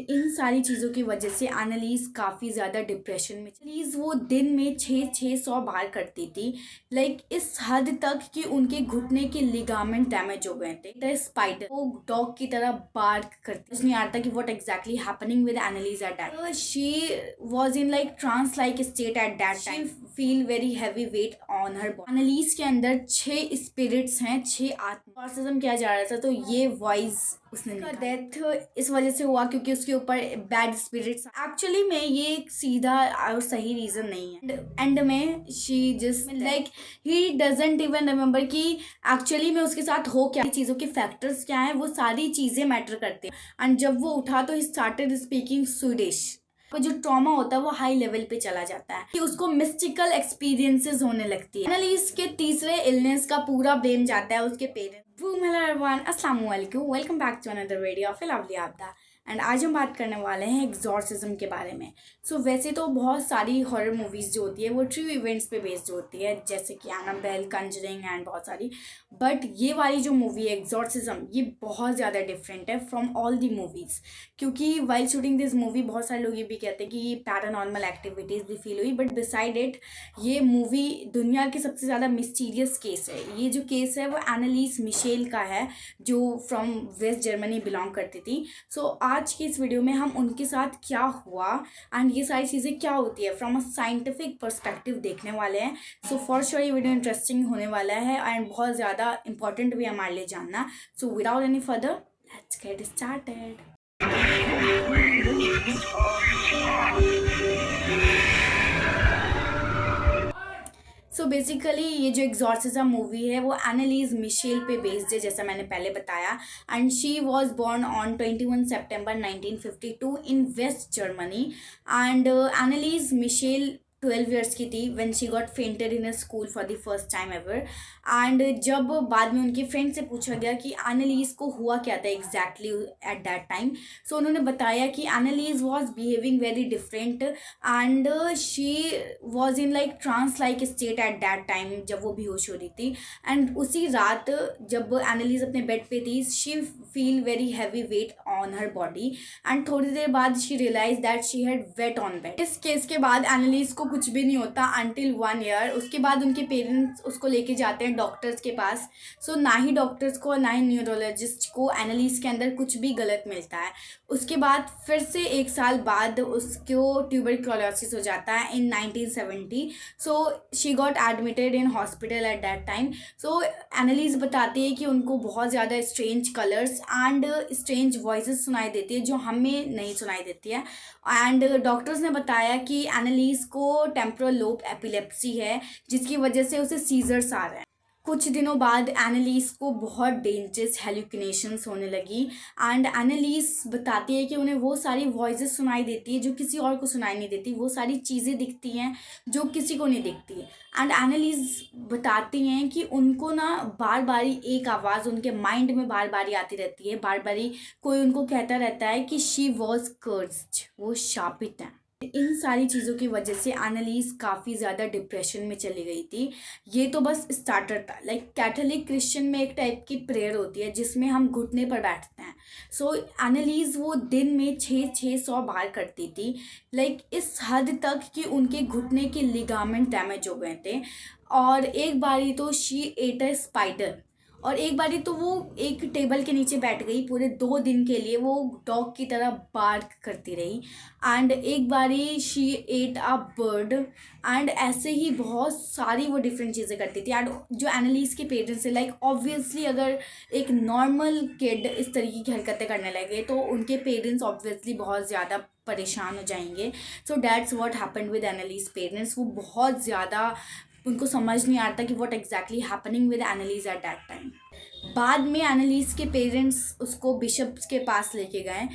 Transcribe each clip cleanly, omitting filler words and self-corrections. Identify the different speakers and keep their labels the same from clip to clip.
Speaker 1: इन सारी चीज़ों की वजह से एनालिस काफ़ी ज़्यादा डिप्रेशन में एनालिस वो दिन में 600 बार करती थी। लाइक इस हद तक कि उनके घुटने के लिगामेंट डैमेज हो गए थे। द स्पाइडर वो डॉग की तरह बार्क करती, मुझे नहीं आता कि what exactly happening with Anneliese at that. She was in like trance like state at that time, feel very heavy weight on her body. Anneliese के अंदर 6 स्पिरिट्स हैं, 6 आत्मा किया जा रहा था। तो ये वॉइस उसने डेथ इस वजह से हुआ क्योंकि उसके ऊपर बैड स्पिरिट्स। एक्चुअली में ये एक सीधा और सही रीजन नहीं है। एंड में she just like he doesn't even remember कि एक्चुअली में उसके साथ हो क्या, चीज़ों के फैक्टर्स क्या हैं, वो सारी चीज़ें मैटर करती हैं। एंड जब वो उठा तो ही स्टार्टेड स्पीकिंग स्वीडिश। जो ट्रॉमा होता है वो हाई लेवल पे चला जाता है कि उसको मिस्टिकल एक्सपीरियंसेस होने लगती है। एनालिस के तीसरे इलनेस का पूरा ब्लेम जाता है उसके पेरेंट्स। हेलो एवरीवन, अस्सलाम वालेकुम, welcome back to another video of lovely आपदा। एंड आज हम बात करने वाले हैं एग्जॉर्सिज्म के बारे में। वैसे तो बहुत सारी हॉरर मूवीज़ जो होती है वो ट्रू इवेंट्स पे बेस्ड होती है, जैसे कि एनाबेल, कंजरिंग एंड बहुत सारी। बट ये वाली जो मूवी है एग्जॉर्सिज्म, ये बहुत ज़्यादा डिफरेंट है फ्रॉम ऑल दी मूवीज़। क्योंकि वाइल शूटिंग दिस मूवी बहुत सारे लोग ये भी कहते हैं कि ये पैरानॉर्मल एक्टिविटीज़ भी फील हुई। बट बिसाइड इट, ये मूवी दुनिया की सबसे ज़्यादा मिस्टीरियस केस है। ये जो केस है वो एनालिस मिशेल का है, जो फ्रॉम वेस्ट जर्मनी बिलोंग करती थी। आज की इस वीडियो में हम उनके साथ क्या हुआ एंड ये सारी चीज़ें क्या होती है फ्रॉम अ साइंटिफिक पर्सपेक्टिव देखने वाले हैं। फॉर श्योर ये वीडियो इंटरेस्टिंग होने वाला है एंड बहुत ज़्यादा इंपॉर्टेंट भी है हमारे लिए जानना। Without any further, let's get started. Basically ये जो एग्जॉर्सिज्म मूवी है वो एनालिस मिशेल पे बेस्ड है, जैसा मैंने पहले बताया। And she was born on 21 सितंबर 1952 in West Germany. And Anneliese Michel 12 years की थी when she got fainted in a school for the first time ever. And जब बाद में उनके फ्रेंड से पूछा गया कि एनालिस को हुआ क्या था एग्जैक्टली एट दैट टाइम, उन्होंने बताया कि Anneliese was behaving very different and she was in like trance like state at that time, जब वो बेहोश हो रही थी। एंड उसी रात जब एनालिस अपने बेड पे थी, she feel very heavy weight on her body. And थोड़ी देर बाद she realize that she had weight on bed. इस केस के बाद एनालिस को कुछ भी नहीं होता अंटिल 1 ईयर। उसके बाद उनके पेरेंट्स उसको लेके जाते हैं डॉक्टर्स के पास। ना ही डॉक्टर्स को ना ही न्यूरोलॉजिस्ट को एनालिस के अंदर कुछ भी गलत मिलता है। उसके बाद फिर से 1 साल बाद उसको ट्यूबरक्लोसिस हो जाता है in 1970। She got admitted in hospital at that time. Anneliese बताती है कि उनको बहुत ज़्यादा strange colours and strange voices सुनाई देती है जो हमें नहीं सुनाई देती है। एंड डॉक्टर्स ने बताया कि एनालिस को टेम्पोरल लोब एपिलेप्सी है, जिसकी वजह से उसे सीजर्स आ रहे हैं। कुछ दिनों बाद एनालिस को बहुत डेंजरस हेल्यूसिनेशंस होने लगी। एंड एनालिस बताती है कि उन्हें वो सारी वॉइसेस सुनाई देती है जो किसी और को सुनाई नहीं देती, वो सारी चीज़ें दिखती हैं जो किसी को नहीं दिखती। एंड एनालिस बताती हैं कि उनको ना बार बार एक आवाज़ उनके माइंड में बार बार आती रहती है, बार बार कोई उनको कहता रहता है कि शी वॉज कर्स्ड, वो शापित है। इन सारी चीज़ों की वजह से एनालिस काफ़ी ज़्यादा डिप्रेशन में चली गई थी। ये तो बस स्टार्टर था। लाइक कैथोलिक क्रिश्चियन में एक टाइप की प्रेयर होती है जिसमें हम घुटने पर बैठते हैं। एनालिस वो दिन में 600 बार करती थी। लाइक इस हद तक कि उनके घुटने के लिगामेंट डैमेज हो गए थे। और एक बारी तो शी एट अ स्पाइडर, और एक बारी तो वो एक टेबल के नीचे बैठ गई, पूरे 2 दिन के लिए वो डॉग की तरह बार्क करती रही। एंड एक बारी she at a bird. And ऐसे ही बहुत सारी वो डिफरेंट चीज़ें करती थी। एंड जो एनालिस के पेरेंट्स है, लाइक ऑब्वियसली अगर एक नॉर्मल किड इस तरीके की हरकतें करने लगे तो उनके पेरेंट्स ऑब्वियसली बहुत ज़्यादा परेशान हो जाएंगे। That's what happened with Anneliese parents. वो बहुत ज़्यादा, उनको समझ नहीं आता कि what exactly happening with Anneliese at that time. बाद में एनालिस के पेरेंट्स उसको बिशप्स के पास लेके गए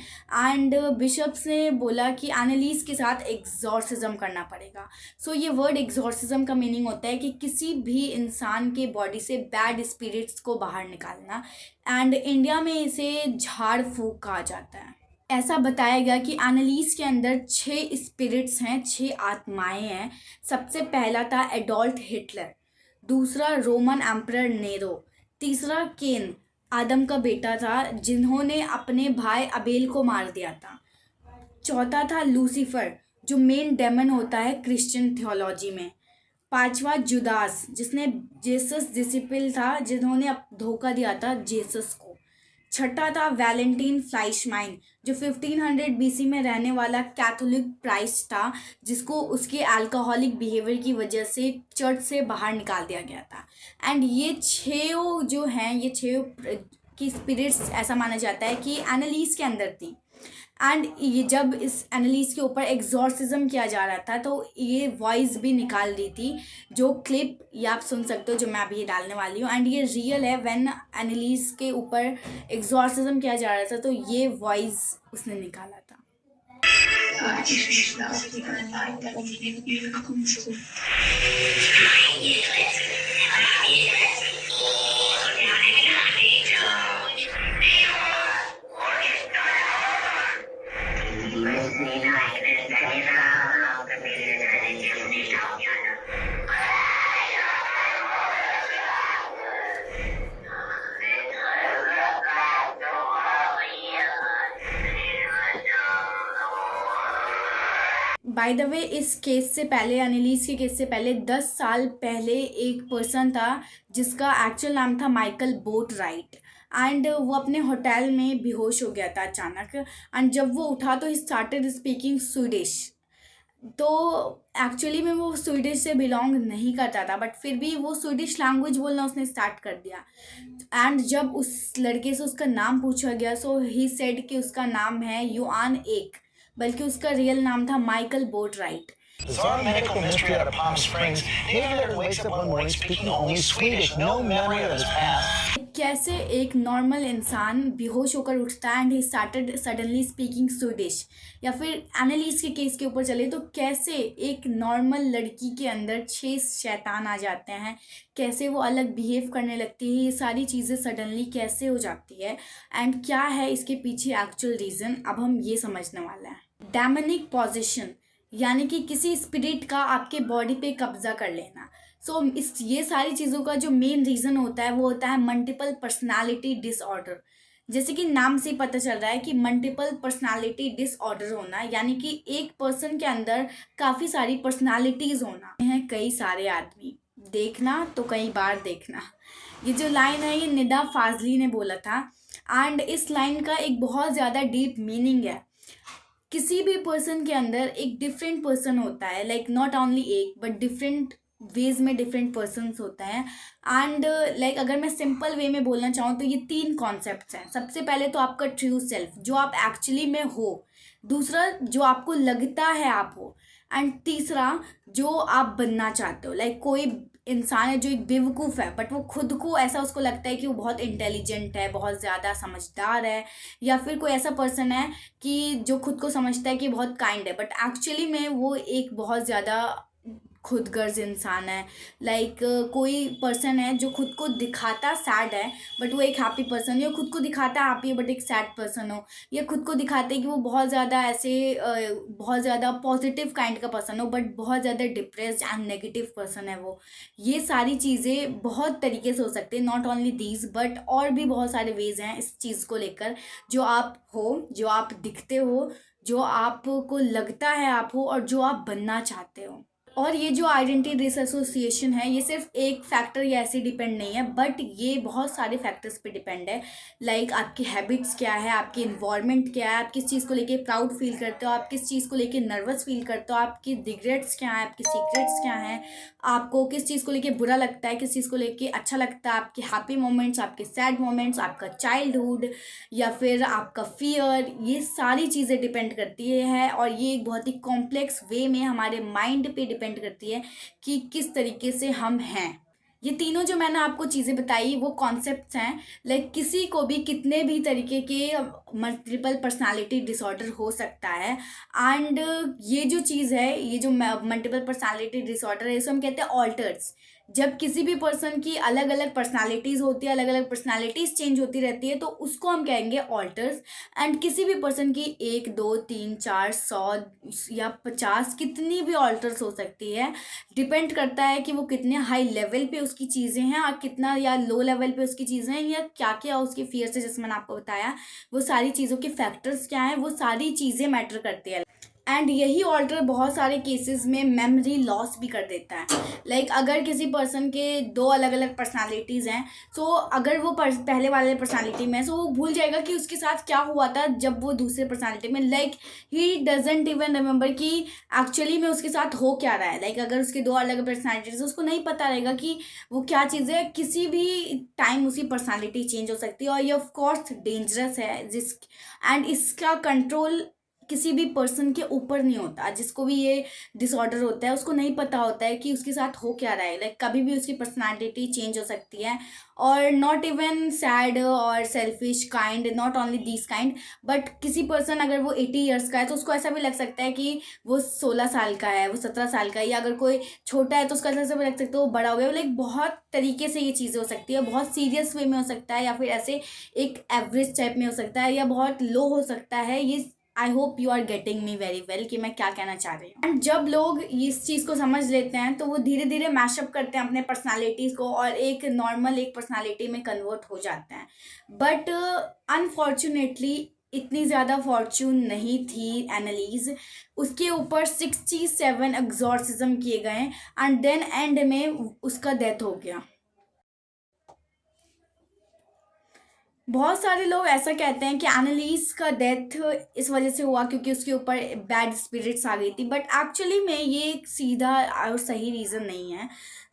Speaker 1: एंड बिशप्स ने बोला कि एनालिस के साथ एग्जॉर्सिज्म करना पड़ेगा। ये वर्ड एग्जॉर्सिज्म का मीनिंग होता है कि किसी भी इंसान के बॉडी से बैड स्पिरिट्स को बाहर निकालना। एंड इंडिया में इसे झाड़ फूक कहा जाता है। ऐसा बताया गया कि एनालिस के अंदर 6 स्पिरिट्स हैं, 6 आत्माएं हैं। सबसे पहला था एडोल्फ हिटलर, दूसरा रोमन एम्परर नेरो, तीसरा केन, आदम का बेटा था जिन्होंने अपने भाई अबेल को मार दिया था। चौथा था लूसीफर, जो मेन डेमन होता है क्रिश्चियन थियोलॉजी में। पांचवा जुदास, जिसने जेसस डिसिपल था, जिन्होंने धोखा दिया था जेसस को। छठा था वैलेंटीन फ्लाइशमाइन, जो 1500 बीसी में रहने वाला कैथोलिक प्राइस्ट था, जिसको उसके अल्कोहलिक बिहेवियर की वजह से चर्च से बाहर निकाल दिया गया था। एंड ये छह जो हैं, ये छह की स्पिरिट्स ऐसा माना जाता है कि एनालिस के अंदर थी। एंड ये जब इस एनालिस के ऊपर एग्जॉर्सिज्म किया जा रहा था, तो ये वॉइस भी निकाल रही थी, जो क्लिप ये आप सुन सकते हो, जो मैं अभी डालने वाली हूँ। एंड ये रियल है, व्हेन एनालिस के ऊपर एग्जॉर्सिज्म किया जा रहा था, तो ये वॉइस उसने निकाला था। बाय द वे, इस केस से पहले, एनालिस के केस से पहले 10 साल पहले एक पर्सन था जिसका एक्चुअल नाम था माइकल बोटराइट। एंड वो अपने होटल में बेहोश हो गया था अचानक। एंड जब वो उठा तो ही स्टार्टेड स्पीकिंग स्वीडिश। तो एक्चुअली में वो स्वीडिश से बिलोंग नहीं करता था, बट फिर भी वो स्वीडिश लैंग्वेज बोलना उसने स्टार्ट कर दिया। एंड जब उस लड़के से उसका नाम पूछा गया, सो ही सेड कि उसका नाम है योआन एक, बल्कि उसका रियल नाम था Michael बोटराइट।
Speaker 2: Bizarre medical mystery out of Palm Springs. David wakes up one morning speaking only Swedish, no memory of his past.
Speaker 1: कैसे एक नॉर्मल इंसान बेहोश होकर उठता है and he started suddenly speaking Swedish. या फिर एनालिस के केस के ऊपर चले तो कैसे एक नॉर्मल लड़की के अंदर 6 शैतान आ जाते हैं, कैसे वो अलग बिहेव करने लगती है, ये सारी चीज़ें सडनली कैसे हो जाती है, एंड क्या है इसके पीछे एक्चुअल रीज़न, अब हम ये समझने वाला है। डेमोनिक पोजीशन, यानी कि किसी स्पिरिट का आपके बॉडी पे कब्जा कर लेना। सो ये सारी चीज़ों का जो मेन रीज़न होता है वो होता है मल्टीपल पर्सनालिटी डिसऑर्डर। जैसे कि नाम से ही पता चल रहा है कि मल्टीपल पर्सनालिटी डिसऑर्डर होना, यानी कि एक पर्सन के अंदर काफ़ी सारी पर्सनालिटीज़ होना है। कई सारे आदमी देखना तो कई बार देखना, ये जो लाइन है ये निदा फाजली ने बोला था। एंड इस लाइन का एक बहुत ज़्यादा डीप मीनिंग है। किसी भी पर्सन के अंदर एक डिफरेंट पर्सन होता है, लाइक नॉट ओनली एक बट डिफरेंट वेज में डिफरेंट पर्सन्स होते हैं। एंड लाइक अगर मैं सिंपल वे में बोलना चाहूँ तो ये 3 कॉन्सेप्ट्स हैं। सबसे पहले तो आपका ट्रू सेल्फ, जो आप एक्चुअली में हो। दूसरा, जो आपको लगता है आप हो। एंड तीसरा, जो आप बनना चाहते हो। लाइक कोई इंसान है जो एक बेवकूफ़ है, बट वो खुद को ऐसा उसको लगता है कि वो बहुत इंटेलिजेंट है, बहुत ज़्यादा समझदार है। या फिर कोई ऐसा पर्सन है कि जो खुद को समझता है कि बहुत काइंड है, बट एक्चुअली में वो एक बहुत ज़्यादा खुदगर्ज इंसान है। लाइक कोई पर्सन है जो खुद को दिखाता सैड है बट वो एक हैप्पी पर्सन है, या खुद को दिखाता हैप्पी है बट एक सैड पर्सन हो, या खुद को दिखाते हैं कि वो बहुत ज़्यादा ऐसे बहुत ज़्यादा पॉजिटिव काइंड का पर्सन हो बट बहुत ज़्यादा डिप्रेस्ड एंड नेगेटिव पर्सन है वो। ये सारी चीज़ें बहुत तरीके से हो सकती है, नॉट ओनली दीज बट और भी बहुत सारे वेज हैं इस चीज़ को लेकर। जो आप हो, जो आप दिखते हो, जो आपको लगता है आप हो, और जो आप बनना चाहते हो। और ये जो आइडेंटिटी डिसएसोसिएशन है, ये सिर्फ एक फैक्टर या ऐसे डिपेंड नहीं है, बट ये बहुत सारे फैक्टर्स पे डिपेंड है। लाइक आपकी हैबिट्स क्या है, आपकी इन्वायरमेंट क्या है, आप किस चीज़ को लेके प्राउड फील करते हो, आप किस चीज़ को लेके नर्वस फील करते हो, आपकी रिग्रेट्स क्या हैं, आपके सीक्रेट्स क्या हैं, आपको किस चीज़ को लेके बुरा लगता है, किस चीज़ को लेके अच्छा लगता है, आपके हैप्पी मोमेंट्स, आपके सैड मोमेंट्स, आपका चाइल्डहुड या फिर आपका फियर, ये सारी चीज़ें डिपेंड करती है। और ये एक बहुत ही कॉम्प्लेक्स वे में हमारे माइंड पे डिपेंड करती है कि किस तरीके से हम हैं। ये तीनों जो मैंने आपको चीज़ें बताई वो कॉन्सेप्ट्स हैं। लाइक किसी को भी कितने भी तरीके के मल्टीपल पर्सनालिटी डिसऑर्डर हो सकता है। एंड ये जो चीज़ है, ये जो मल्टीपल पर्सनालिटी डिसऑर्डर है, इसे हम कहते हैं ऑल्टर्स। जब किसी भी पर्सन की अलग अलग पर्सनालिटीज़ होती है, अलग अलग पर्सनालिटीज़ चेंज होती रहती है, तो उसको हम कहेंगे ऑल्टर्स। एंड किसी भी पर्सन की 1 2 3 4 100 या 50 कितनी भी ऑल्टर्स हो सकती है, डिपेंड करता है कि वो कितने हाई लेवल पे उसकी चीज़ें हैं और कितना या लो लेवल पे उसकी चीज़ें हैं, या क्या क्या उसके फियर्स है, जैसे मैंने आपको बताया वो सारी चीज़ों के फैक्टर्स क्या हैं, वो सारी चीज़ें मैटर करती है। एंड यही ऑल्टर बहुत सारे केसेस में मेमोरी लॉस भी कर देता है। अगर किसी पर्सन के 2 अलग अलग पर्सनालिटीज़ हैं, सो अगर वो पहले वाले पर्सनालिटी में है, सो वो भूल जाएगा कि उसके साथ क्या हुआ था जब वो दूसरे पर्सनालिटी में, ही डजेंट इवन रिमेंबर कि एक्चुअली में उसके साथ हो क्या रहा है। अगर उसके 2 अलग पर्सनालिटीज, उसको नहीं पता रहेगा कि वो क्या चीज़ है। किसी भी टाइम उसकी पर्सनालिटी चेंज हो सकती है और ये ऑफ कोर्स डेंजरस है। एंड इसका कंट्रोल किसी भी पर्सन के ऊपर नहीं होता। जिसको भी ये डिसऑर्डर होता है उसको नहीं पता होता है कि उसके साथ हो क्या रहा है। कभी भी उसकी पर्सनालिटी चेंज हो सकती है, और नॉट इवन सैड और selfish kind, not only this kind, but किसी पर्सन अगर वो 80 ईयर्स का है तो उसको ऐसा भी लग सकता है कि वो 16 साल का है, वो 17 साल का है, या अगर कोई छोटा है तो उसका ऐसा भी लग सकता है वो बड़ा हो गया। बहुत तरीके से ये चीज़ें हो सकती है। बहुत सीरियस वे में हो सकता है, या फिर ऐसे एक एवरेज टाइप में हो सकता है, या बहुत लो हो सकता है। ये I hope you are getting me very well कि मैं क्या कहना चाह रही हूँ। एंड जब लोग इस चीज़ को समझ लेते हैं तो वो धीरे धीरे मैशअप करते हैं अपने पर्सनालिटीज़ को और एक नॉर्मल एक पर्सनालिटी में कन्वर्ट हो जाते हैं। बट अनफॉर्चुनेटली इतनी ज़्यादा फॉर्च्यून नहीं थी एनालिज। उसके ऊपर 67 एग्जॉर्सिज्म किए गए एंड देन एंड में उसका डेथ हो गया। बहुत सारे लोग ऐसा कहते हैं कि एनालिस का डेथ इस वजह से हुआ क्योंकि उसके ऊपर बैड स्पिरिट्स आ गई थी, बट एक्चुअली में ये एक सीधा और सही रीज़न नहीं है।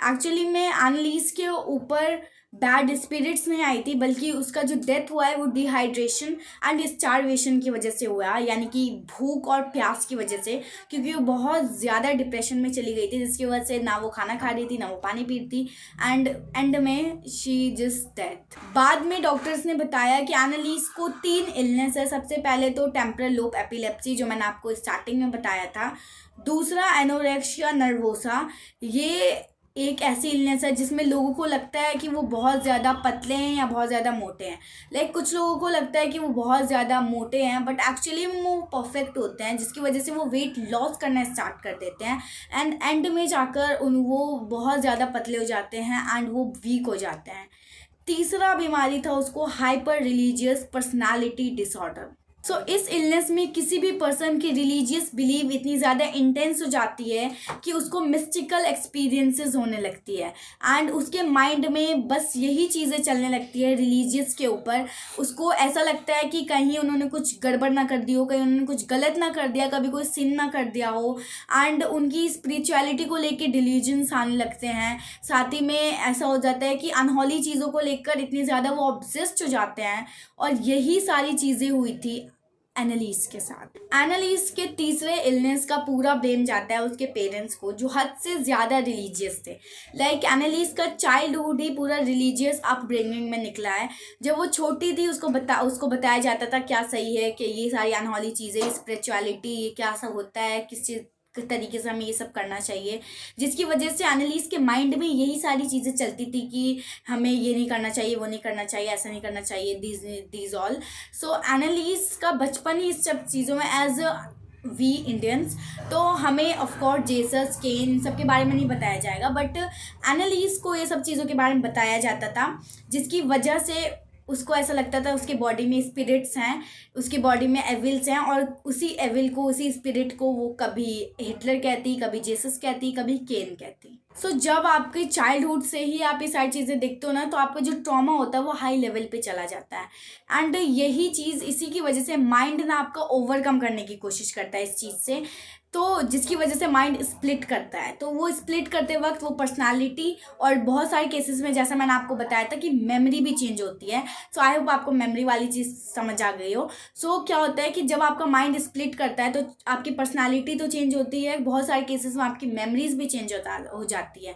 Speaker 1: एक्चुअली में एनालिस के ऊपर बैड स्पिरिट्स नहीं आई थी, बल्कि उसका जो डेथ हुआ है वो डिहाइड्रेशन एंड स्टारवेशन की वजह से हुआ, यानी कि भूख और प्यास की वजह से, क्योंकि वो बहुत ज़्यादा डिप्रेशन में चली गई थी, जिसकी वजह से ना वो खाना खा रही थी ना वो पानी पी रही थी, एंड एंड में शी जस्ट डेथ। बाद में डॉक्टर्स ने बताया कि एनालिस को 3 इलनेस है। सबसे पहले तो टेम्परल लोब एपिलेप्सी, जो मैंने आपको स्टार्टिंग में बताया था। दूसरा एनोरेक्सिया नर्वोसा, ये एक ऐसी इलनेस है जिसमें लोगों को लगता है कि वो बहुत ज़्यादा पतले हैं या बहुत ज़्यादा मोटे हैं। कुछ लोगों को लगता है कि वो बहुत ज़्यादा मोटे हैं, बट एक्चुअली वो परफेक्ट होते हैं, जिसकी वजह से वो वेट लॉस करना स्टार्ट कर देते हैं एंड एंड में जाकर वो बहुत ज़्यादा पतले हो जाते हैं एंड वो वीक हो जाते हैं। तीसरा बीमारी था उसको हाइपर रिलीजियस पर्सनालिटी डिसऑर्डर। सो इस इलनेस में किसी भी पर्सन की रिलीजियस बिलीव इतनी ज़्यादा इंटेंस हो जाती है कि उसको मिस्टिकल एक्सपीरियंसेस होने लगती है एंड उसके माइंड में बस यही चीज़ें चलने लगती है रिलीजियस के ऊपर। उसको ऐसा लगता है कि कहीं उन्होंने कुछ गड़बड़ ना कर दी हो, कहीं उन्होंने कुछ गलत ना कर दिया, कभी कोई सिन ना कर दिया हो, एंड उनकी स्पिरिचुअलिटी को लेके डिलीजन्स आने लगते हैं। साथ ही में ऐसा हो जाता है कि अनहोली चीज़ों को लेकर इतने ज़्यादा वो ऑब्सेस्ड हो जाते हैं, और यही सारी चीज़ें हुई थी एनालिस के साथ। एनालिस के तीसरे इलनेस का पूरा ब्लेम जाता है उसके पेरेंट्स को, जो हद से ज़्यादा रिलीजियस थे। एनालिस का चाइल्डहुड ही पूरा रिलीजियस अपब्रिंगिंग में निकला है। जब वो छोटी थी उसको बताया जाता था क्या सही है कि ये सारी अनहोली चीज़ें, स्पिरिचुअलिटी, ये क्या सब होता है, किस चीज़ तरीके से हमें ये सब करना चाहिए, जिसकी वजह से एनालिस के माइंड में यही सारी चीज़ें चलती थी कि हमें ये नहीं करना चाहिए, वो नहीं करना चाहिए, ऐसा नहीं करना चाहिए, दीज ऑल। सो एनालिस का बचपन ही इस सब चीज़ों में, एज वी इंडियंस तो हमें ऑफकोर्स जेसस केन इन सब के बारे में नहीं बताया जाएगा, बट एनालिस को ये सब चीज़ों के बारे में बताया जाता था, जिसकी वजह से उसको ऐसा लगता था उसके बॉडी में स्पिरिट्स हैं, उसकी बॉडी में एविल्स हैं, और उसी एविल को, उसी स्पिरिट को वो कभी हिटलर कहती, कभी जेसस कहती, कभी केन कहती। सो जब आपके चाइल्डहुड से ही आप ये सारी चीज़ें देखते हो ना, तो आपका जो ट्रॉमा होता है वो हाई लेवल पे चला जाता है एंड यही चीज़, इसी की वजह से माइंड ना आपका ओवरकम करने की कोशिश करता है इस चीज़ से, तो जिसकी वजह से माइंड स्प्लिट करता है। तो वो स्प्लिट करते वक्त वो पर्सनालिटी, और बहुत सारे केसेस में जैसा मैंने आपको बताया था कि मेमोरी भी चेंज होती है। सो आई होप आपको मेमोरी वाली चीज़ समझ आ गई हो। सो क्या होता है कि जब आपका माइंड स्प्लिट करता है तो आपकी पर्सनालिटी तो चेंज होती है, बहुत सारे केसेस में आपकी मेमोरीज भी चेंज हो जाती जाती है।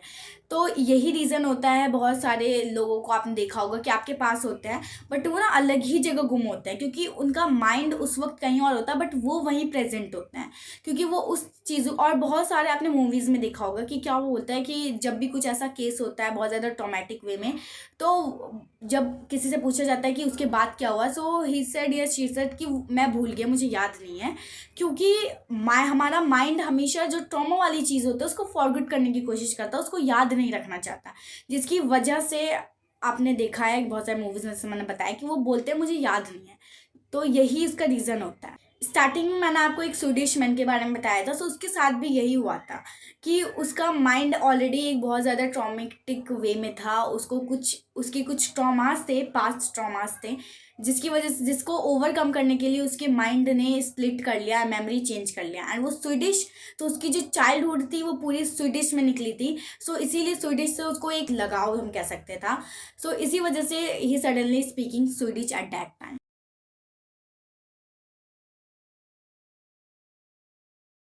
Speaker 1: तो यही रीज़न होता है, बहुत सारे लोगों को आपने देखा होगा कि आपके पास होते हैं बट वो ना अलग ही जगह गुम होते हैं, क्योंकि उनका माइंड उस वक्त कहीं और होता है बट वो वहीं प्रेजेंट होते हैं, क्योंकि वो उस चीज़ों, और बहुत सारे आपने मूवीज़ में देखा होगा कि क्या वो होता है कि जब भी कुछ ऐसा केस होता है बहुत ज़्यादा ट्रॉमेटिक वे में, तो जब किसी से पूछा जाता है कि उसके बाद क्या हुआ, सो ही सेड या शी सेड कि मैं भूल गया, मुझे याद नहीं है, क्योंकि हमारा माइंड हमेशा जो ट्रॉमा वाली चीज़ होती है उसको फॉरगेट करने की कोशिश करता है, उसको याद नहीं रखना चाहता, जिसकी वजह से आपने देखा है बहुत सारे मूवीज़ में, जैसे मैंने बताया कि वो बोलते हैं मुझे याद नहीं है, तो यही इसका रीज़न होता है। स्टार्टिंग में मैंने आपको एक स्वीडिश मैन के बारे में बताया था, सो उसके साथ भी यही हुआ था कि उसका माइंड ऑलरेडी एक बहुत ज़्यादा ट्रॉमेटिक वे में था, उसको उसके कुछ ट्रॉमास थे, पास्ट ट्रॉमास थे, जिसकी वजह से जिसको ओवरकम करने के लिए उसके माइंड ने स्प्लिट कर लिया, मेमोरी चेंज कर लिया, एंड वो स्वीडिश, तो उसकी जो चाइल्डहुड थी वो पूरी स्वीडिश में निकली थी, सो इसीलिए स्वीडिश से उसको एक लगाव हम कह सकते था, सो इसी वजह से ही suddenly speaking Swedish at that time.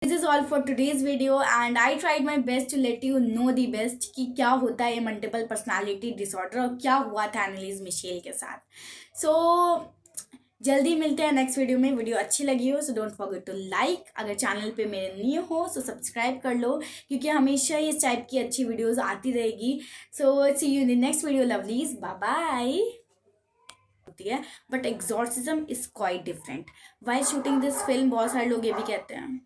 Speaker 1: This is all for today's video and I tried my best to let you know the best कि क्या होता है ये मल्टीपल पर्सनालिटी डिसऑर्डर और क्या हुआ था एनालिस मिशेल के साथ। सो जल्दी मिलते हैं नेक्स्ट वीडियो में। वीडियो अच्छी लगी हो so don't forget to like, अगर चैनल पे मेरे न्यू हो सो सब्सक्राइब कर लो, क्योंकि हमेशा इस टाइप की अच्छी वीडियोस आती रहेगी। So see you in the next video lovelies, bye bye. होती है but exorcism is quite different. While shooting this film बहुत सारे लोग ये भी कहते हैं